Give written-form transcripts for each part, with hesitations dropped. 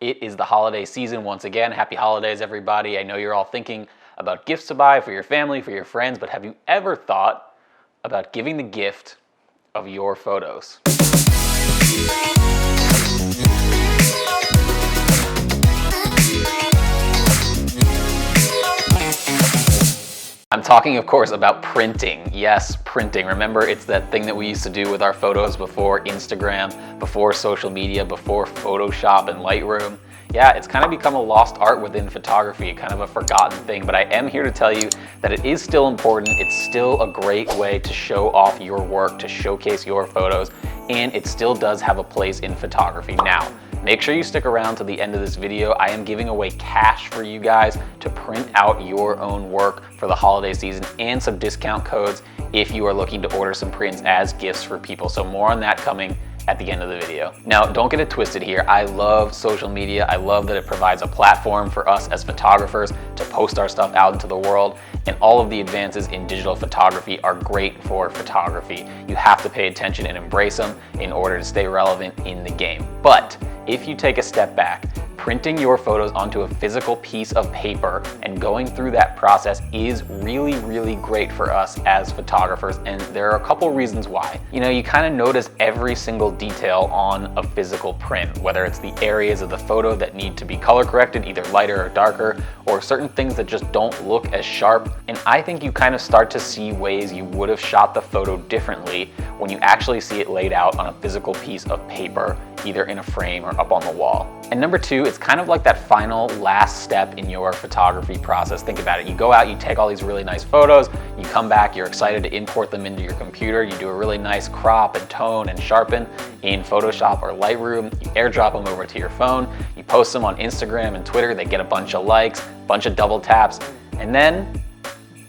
It is the holiday season once again. Happy holidays, everybody. I know you're all thinking about gifts to buy for your family, for your friends, but have you ever thought about giving the gift of your photos? I'm talking, of course, about printing. Yes, printing. Remember, it's that thing that we used to do with our photos before Instagram, before social media, before Photoshop and Lightroom. Yeah, it's kind of become a lost art within photography, kind of a forgotten thing, but I am here to tell you that it is still important. It's still a great way to show off your work, to showcase your photos, and it still does have a place in photography. Now, make sure you stick around to the end of this video. I am giving away cash for you guys to print out your own work for the holiday season and some discount codes if you are looking to order some prints as gifts for people. So more on that coming at the end of the video. Now, don't get it twisted here. I love social media. I love that it provides a platform for us as photographers to post our stuff out into the world, and all of the advances in digital photography are great for photography. You have to pay attention and embrace them in order to stay relevant in the game. But if you take a step back, printing your photos onto a physical piece of paper and going through that process is really, really great for us as photographers, and there are a couple reasons why. You know, you kind of notice every single detail on a physical print, whether it's the areas of the photo that need to be color corrected, either lighter or darker, or certain things that just don't look as sharp. And I think you kind of start to see ways you would have shot the photo differently when you actually see it laid out on a physical piece of paper, either in a frame or up on the wall. And number two, it's kind of like that final last step in your photography process. Think about it. You go out, you take all these really nice photos, you come back, you're excited to import them into your computer, you do a really nice crop and tone and sharpen in Photoshop or Lightroom, you airdrop them over to your phone, you post them on Instagram and Twitter, they get a bunch of likes, a bunch of double taps, and then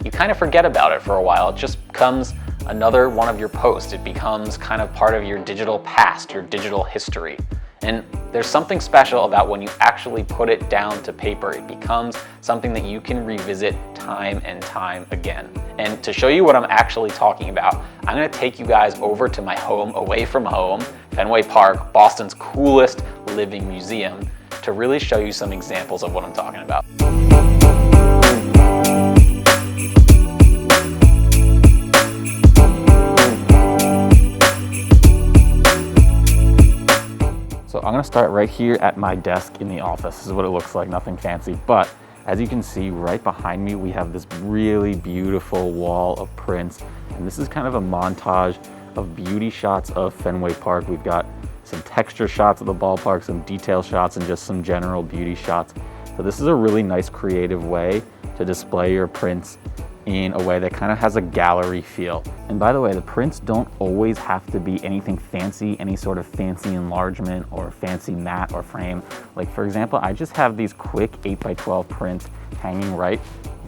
you kind of forget about it for a while. It just becomes another one of your posts. It becomes kind of part of your digital past, your digital history. And there's something special about when you actually put it down to paper. It becomes something that you can revisit time and time again. And to show you what I'm actually talking about, I'm gonna take you guys over to my home away from home, Fenway Park, Boston's coolest living museum, to really show you some examples of what I'm talking about. So I'm gonna start right here at my desk in the office. This is what it looks like, nothing fancy. But as you can see right behind me, we have this really beautiful wall of prints. And this is kind of a montage of beauty shots of Fenway Park. We've got some texture shots of the ballpark, some detail shots, and just some general beauty shots. So this is a really nice creative way to display your prints in a way that kind of has a gallery feel. And by the way, the prints don't always have to be anything fancy, any sort of fancy enlargement or fancy mat or frame. Like for example, I just have these quick 8x12 prints hanging right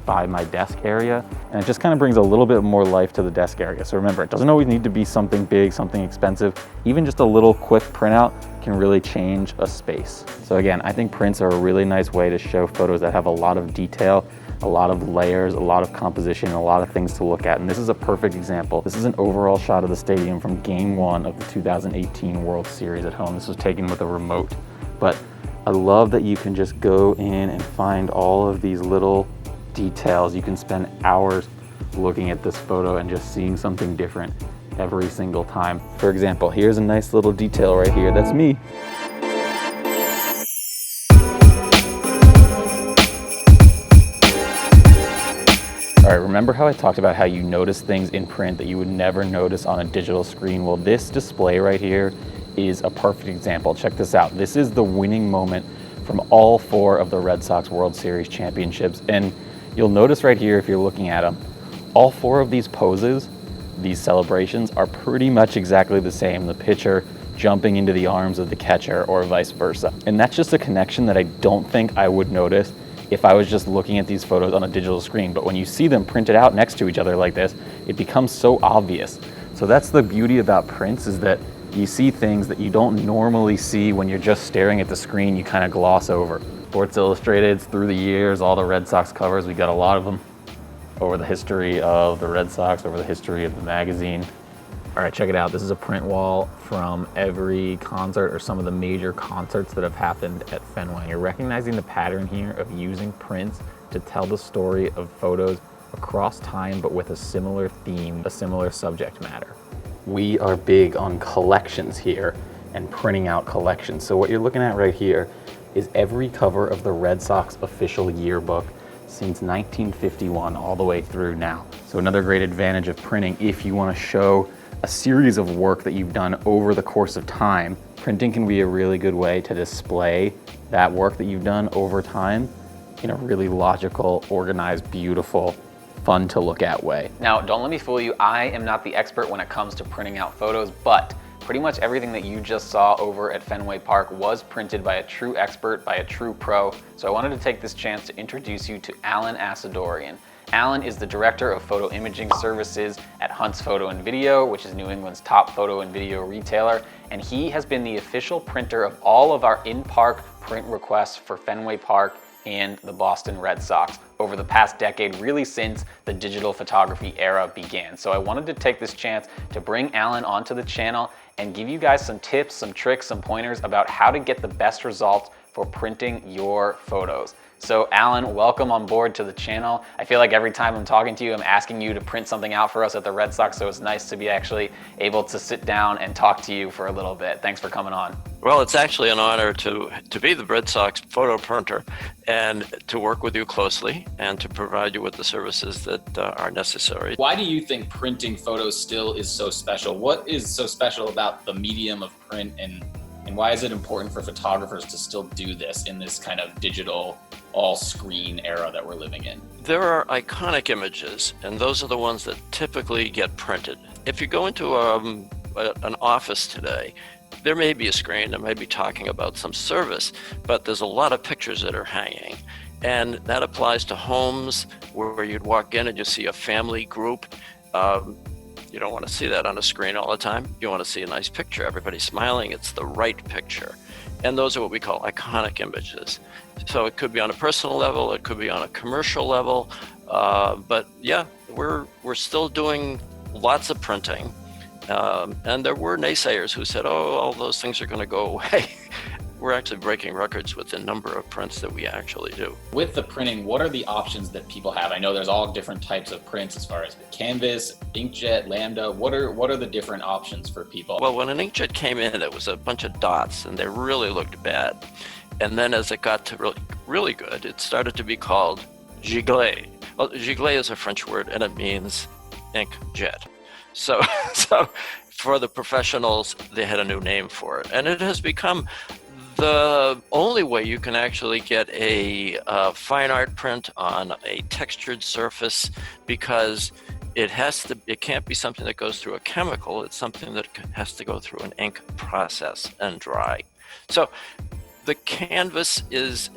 by my desk area, and it just kind of brings a little bit more life to the desk area. So remember, it doesn't always need to be something big, something expensive. Even just a little quick printout can really change a space. So again, I think prints are a really nice way to show photos that have a lot of detail, a lot of layers, a lot of composition, a lot of things to look at. And this is a perfect example. This is an overall shot of the stadium from Game 1 of the 2018 World Series at home. This was taken with a remote. But I love that you can just go in and find all of these little details. You can spend hours looking at this photo and just seeing something different every single time. For example, here's a nice little detail right here. That's me. All right, remember how I talked about how you notice things in print that you would never notice on a digital screen? Well, this display right here is a perfect example. Check this out. This is the winning moment from all 4 of the Red Sox World Series championships. And you'll notice right here, if you're looking at them, all 4 of these poses, these celebrations, are pretty much exactly the same. The pitcher jumping into the arms of the catcher or vice versa. And that's just a connection that I don't think I would notice if I was just looking at these photos on a digital screen. But when you see them printed out next to each other like this, it becomes so obvious. So that's the beauty about prints, is that you see things that you don't normally see when you're just staring at the screen. You kind of gloss over. Sports Illustrated, through the years, all the Red Sox covers, we got a lot of them over the history of the Red Sox, over the history of the magazine. All right, check it out. This is a print wall from every concert or some of the major concerts that have happened at Fenway. You're recognizing the pattern here of using prints to tell the story of photos across time, but with a similar theme, a similar subject matter. We are big on collections here and printing out collections. So what you're looking at right here is every cover of the Red Sox official yearbook since 1951 all the way through now. So another great advantage of printing, if you want to show a series of work that you've done over the course of time, printing can be a really good way to display that work that you've done over time in a really logical, organized, beautiful, fun to look at way. Now, don't let me fool you. I am not the expert when it comes to printing out photos, but pretty much everything that you just saw over at Fenway Park was printed by a true expert, by a true pro. So I wanted to take this chance to introduce you to Asadorian. Alan is the director of photo imaging services at Hunt's Photo and Video, which is New England's top photo and video retailer. And he has been the official printer of all of our in-park print requests for Fenway Park and the Boston Red Sox over the past decade, really since the digital photography era began. So I wanted to take this chance to bring Alan onto the channel and give you guys some tips, some tricks, some pointers about how to get the best results for printing your photos. So Alan, welcome on board to the channel. I feel like every time I'm talking to you, I'm asking you to print something out for us at the Red Sox, so it's nice to be actually able to sit down and talk to you for a little bit. Thanks for coming on. Well, it's actually an honor to be the Red Sox photo printer and to work with you closely and to provide you with the services that are necessary. Why do you think printing photos still is so special? What is so special about the medium of print, and why is it important for photographers to still do this in this kind of digital all-screen era that we're living in? There are iconic images, and those are the ones that typically get printed. If you go into an office today, there may be a screen that may be talking about some service, but there's a lot of pictures that are hanging. And that applies to homes where you'd walk in and you see a family group. You don't want to see that on a screen all the time. You want to see a nice picture. Everybody's smiling. It's the right picture. And those are what we call iconic images. So it could be on a personal level, it could be on a commercial level. But yeah, we're still doing lots of printing. And there were naysayers who said, oh, all those things are going to go away. We're actually breaking records with the number of prints that we actually do. With the printing, what are the options that people have? I know there's all different types of prints as far as canvas, inkjet, lambda. What are the different options for people? Well, when an inkjet came in, it was a bunch of dots and they really looked bad. And then as it got to really good, it started to be called giglet. Well, giglet is a French word and it means inkjet. So for the professionals, they had a new name for it. And it has become the only way you can actually get a fine art print on a textured surface, because it can't be something that goes through a chemical. It's something that has to go through an ink process and dry. So the canvas is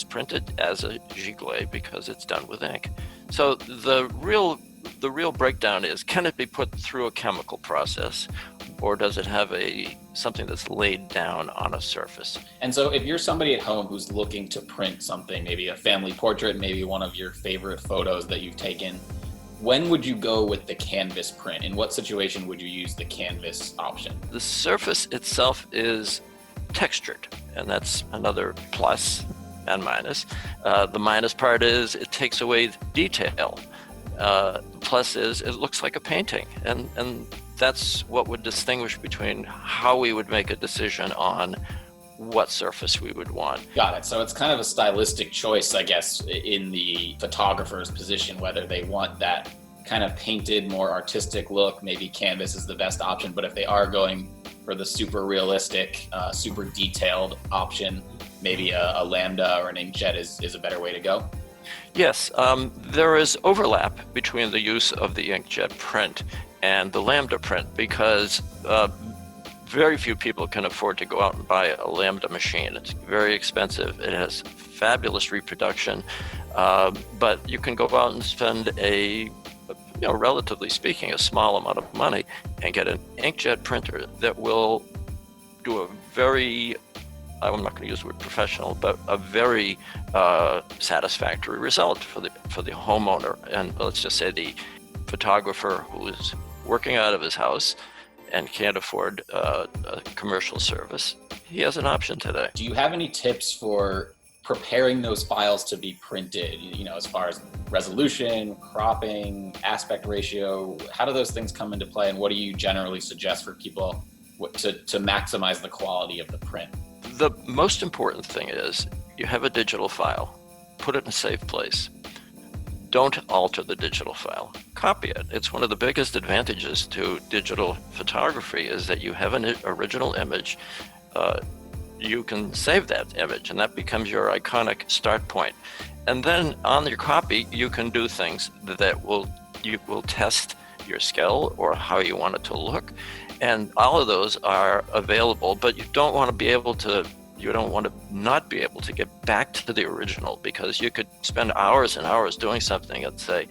printed as a giglet because it's done with ink. So the real breakdown is, can it be put through a chemical process, or does it have something that's laid down on a surface? And so if you're somebody at home who's looking to print something, maybe a family portrait, maybe one of your favorite photos that you've taken, when would you go with the canvas print? In what situation would you use the canvas option? The surface itself is textured, and that's another plus and minus. The minus part is it takes away detail. Plus is it looks like a painting, and that's what would distinguish between how we would make a decision on what surface we would want. Got it. So it's kind of a stylistic choice, I guess, in the photographer's position, whether they want that kind of painted, more artistic look. Maybe canvas is the best option, but if they are going for the super realistic, super detailed option, maybe a lambda or an inkjet is a better way to go. Yes, there is overlap between the use of the inkjet print and the lambda print, because very few people can afford to go out and buy a lambda machine. It's very expensive. It has fabulous reproduction, but you can go out and spend relatively speaking, a small amount of money and get an inkjet printer that will do a very, I'm not going to use the word professional, but a very satisfactory result for the homeowner, and let's just say the photographer who is working out of his house and can't afford a commercial service, he has an option today. Do you have any tips for preparing those files to be printed, as far as resolution, cropping, aspect ratio? How do those things come into play, and what do you generally suggest for people to maximize the quality of the print? The most important thing is you have a digital file, put it in a safe place. Don't alter the digital file, copy it. It's one of the biggest advantages to digital photography is that you have an original image. You can save that image, and that becomes your iconic start point. And then on your copy, you can do things that you will test your skill or how you want it to look. And all of those are available, but you don't want to not be able to get back to the original, because you could spend hours and hours doing something and say,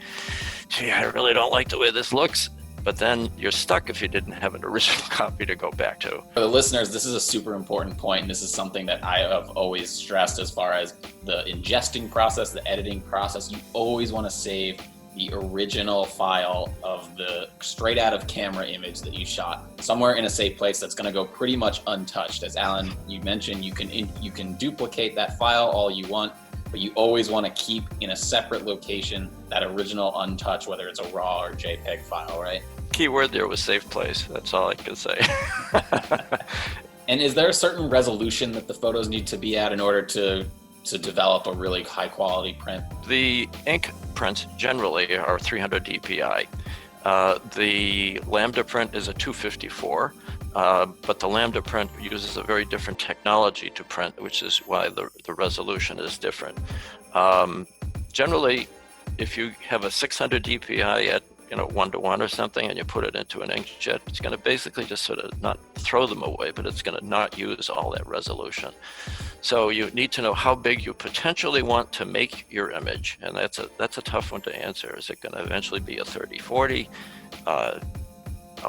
gee, I really don't like the way this looks. But then you're stuck if you didn't have an original copy to go back to. For the listeners, this is a super important point, and this is something that I have always stressed as far as the ingesting process, the editing process. You always want to save the original file of the straight out of camera image that you shot somewhere in a safe place that's going to go pretty much untouched. As Alan, you mentioned, you can duplicate that file all you want, but you always want to keep in a separate location that original untouched, whether it's a RAW or JPEG file, right? Key word there was safe place. That's all I can say. And is there a certain resolution that the photos need to be at in order to develop a really high quality print? The ink prints generally are 300 dpi. The Lambda print is a 254, but the Lambda print uses a very different technology to print, which is why the resolution is different. Generally, if you have a 600 dpi at 1:1 or something, and you put it into an inkjet, it's going to basically just sort of not throw them away, but it's going to not use all that resolution. So you need to know how big you potentially want to make your image, and that's a tough one to answer. Is it going to eventually be a 30-40, a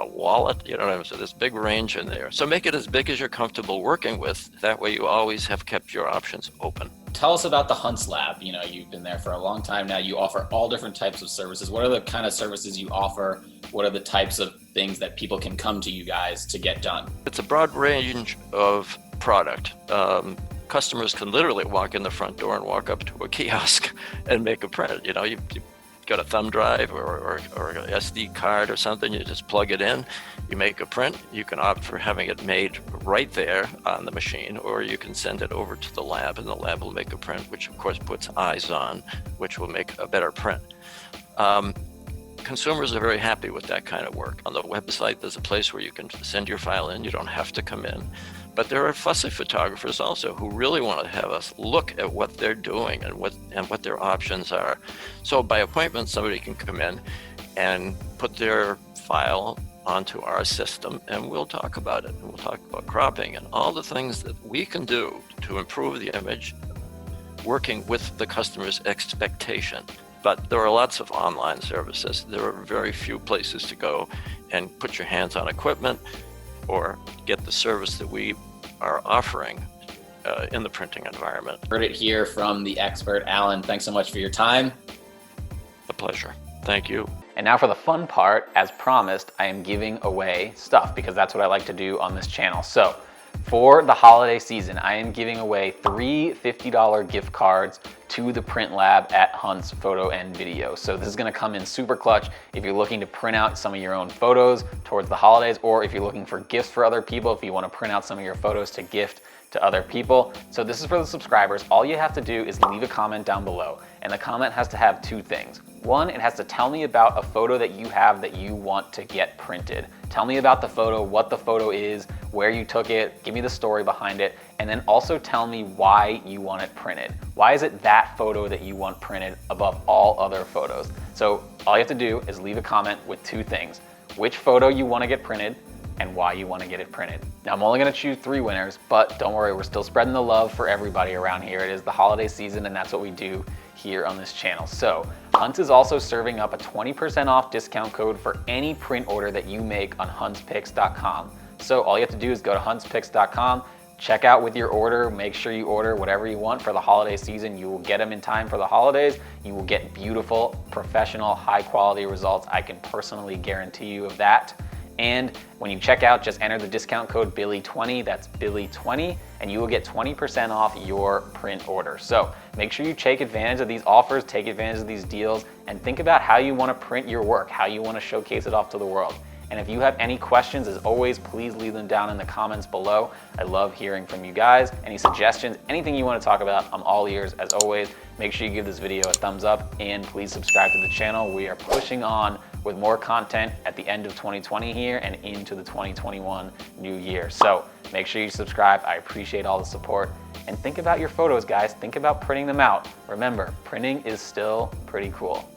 wallet? So there's big range in there. So make it as big as you're comfortable working with. That way you always have kept your options open. Tell us about the Hunts Lab. You've been there for a long time now. You offer all different types of services. What are the kind of services you offer? What are the types of things that people can come to you guys to get done? It's a broad range of product. Customers can literally walk in the front door and walk up to a kiosk and make a print. You've got a thumb drive or an SD card or something, you just plug it in, you make a print. You can opt for having it made right there on the machine, or you can send it over to the lab, and the lab will make a print, which of course puts eyes on, which will make a better print. Consumers are very happy with that kind of work. On the website, there's a place where you can send your file in. You don't have to come in. But there are fussy photographers also who really want to have us look at what they're doing and what their options are. So by appointment, somebody can come in and put their file onto our system, and we'll talk about it. And we'll talk about cropping and all the things that we can do to improve the image, working with the customer's expectation. But there are lots of online services. There are very few places to go and put your hands on equipment or get the service that we are offering in the printing environment. Heard it here from the expert, Alan. Thanks so much for your time. A pleasure. Thank you. And now for the fun part. As promised, I am giving away stuff because that's what I like to do on this channel. So for the holiday season, I am giving away 3 $50 gift cards to the print lab at Hunts Photo and Video. So this is gonna come in super clutch if you're looking to print out some of your own photos towards the holidays, or if you're looking for gifts for other people, if you wanna print out some of your photos to gift to other people. So this is for the subscribers. All you have to do is leave a comment down below, and the comment has to have 2 things. One, it has to tell me about a photo that you have that you want to get printed. Tell me about the photo, what the photo is, where you took it, give me the story behind it, and then also tell me why you want it printed. Why is it that photo that you want printed above all other photos? So all you have to do is leave a comment with 2 things: which photo you want to get printed and why you want to get it printed. Now I'm only going to choose 3 winners, but don't worry, we're still spreading the love for everybody around here. It is the holiday season, and that's what we do here on this channel. So Hunts is also serving up a 20% off discount code for any print order that you make on huntspicks.com. So all you have to do is go to huntspicks.com, check out with your order. Make sure you order whatever you want for the holiday season. You will get them in time for the holidays. You will get beautiful, professional, high quality results. I can personally guarantee you of that. And when you check out, just enter the discount code Billie20, that's Billie20, and you will get 20% off your print order. So make sure you take advantage of these offers, take advantage of these deals, and think about how you want to print your work, how you want to showcase it off to the world. And if you have any questions, as always, please leave them down in the comments below. I love hearing from you guys. Any suggestions, anything you want to talk about, I'm all ears as always. Make sure you give this video a thumbs up and please subscribe to the channel. We are pushing on with more content at the end of 2020 here and into the 2021 new year. So make sure you subscribe. I appreciate all the support. And think about your photos, guys. Think about printing them out. Remember, printing is still pretty cool.